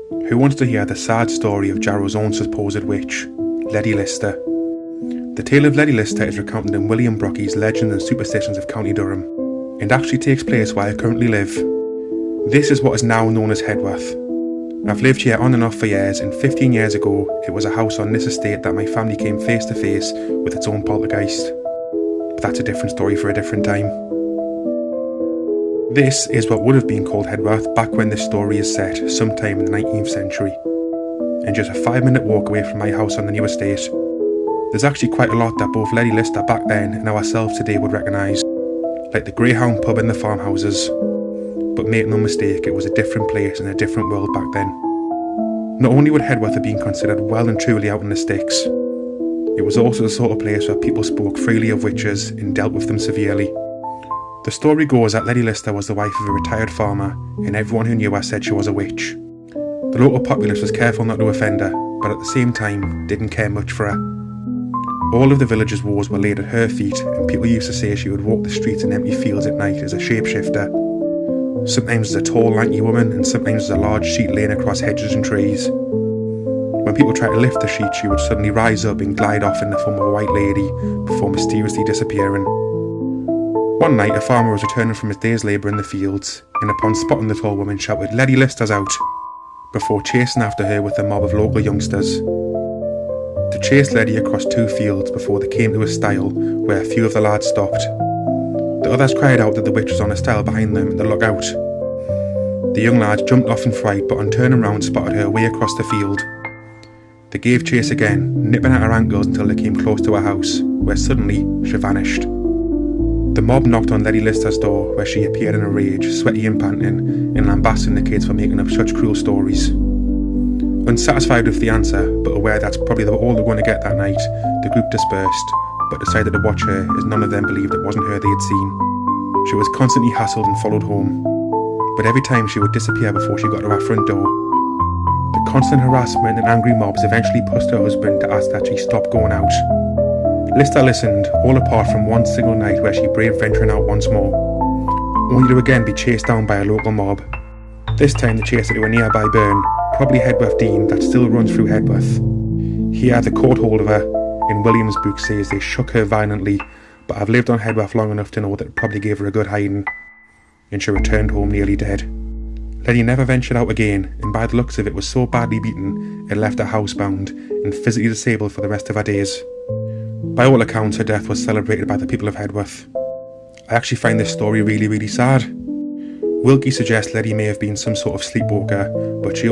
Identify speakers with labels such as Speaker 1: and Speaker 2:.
Speaker 1: Who wants to hear the sad story of Jarrow's own supposed witch, Leddy Lister? The tale of Leddy Lister is recounted in William Brockie's Legends and Superstitions of County Durham, and actually takes place where I currently live. This is what is now known as Headworth. I've lived here on and off for years, and 15 years ago it was a house on this estate that my family came face to face with its own poltergeist. But that's a different story for a different time. This is what would have been called Headworth back when this story is set, sometime in the 19th century. And just a 5-minute walk away from my house on the new estate. There's actually quite a lot that both Leddy Lister back then and ourselves today would recognise, like the Greyhound pub and the farmhouses. But make no mistake, it was a different place and a different world back then. Not only would Headworth have been considered well and truly out in the sticks, it was also the sort of place where people spoke freely of witches and dealt with them severely. The story goes that Leddy Lister was the wife of a retired farmer, and everyone who knew her said she was a witch. The local populace was careful not to offend her, but at the same time didn't care much for her. All of the villagers' woes were laid at her feet, and people used to say she would walk the streets and empty fields at night as a shapeshifter. Sometimes as a tall, lanky woman, and sometimes as a large sheet laying across hedges and trees. When people tried to lift the sheet, she would suddenly rise up and glide off in the form of a white lady, before mysteriously disappearing. One night, a farmer was returning from his day's labour in the fields, and upon spotting the tall woman, shouted, "Leddy Lister's out!" before chasing after her with a mob of local youngsters. They chased Leddy across 2 fields before they came to a stile where a few of the lads stopped. The others cried out that the witch was on a stile behind them and to look out. The young lads jumped off in fright, but on turning round spotted her way across the field. They gave chase again, nipping at her ankles until they came close to her house, where suddenly she vanished. The mob knocked on Leddy Lister's door, where she appeared in a rage, sweaty and panting, and lambasting the kids for making up such cruel stories. Unsatisfied with the answer, but aware that's probably all they were going to get that night, the group dispersed, but decided to watch her as none of them believed it wasn't her they had seen. She was constantly hassled and followed home, but every time she would disappear before she got to her front door. The constant harassment and angry mobs eventually pushed her husband to ask that she stop going out. Lister listened, all apart from one single night where she braved venturing out once more, only to again be chased down by a local mob. This time they chased her to a nearby burn, probably Headworth Dean, that still runs through Headworth. Here they caught hold of her, and William's book says they shook her violently, but I've lived on Headworth long enough to know that it probably gave her a good hiding, and she returned home nearly dead. Leddy never ventured out again, and by the looks of it was so badly beaten it left her housebound and physically disabled for the rest of her days. By all accounts, her death was celebrated by the people of Headworth. I actually find this story really sad. Wilkie suggests Leddy may have been some sort of sleepwalker, but she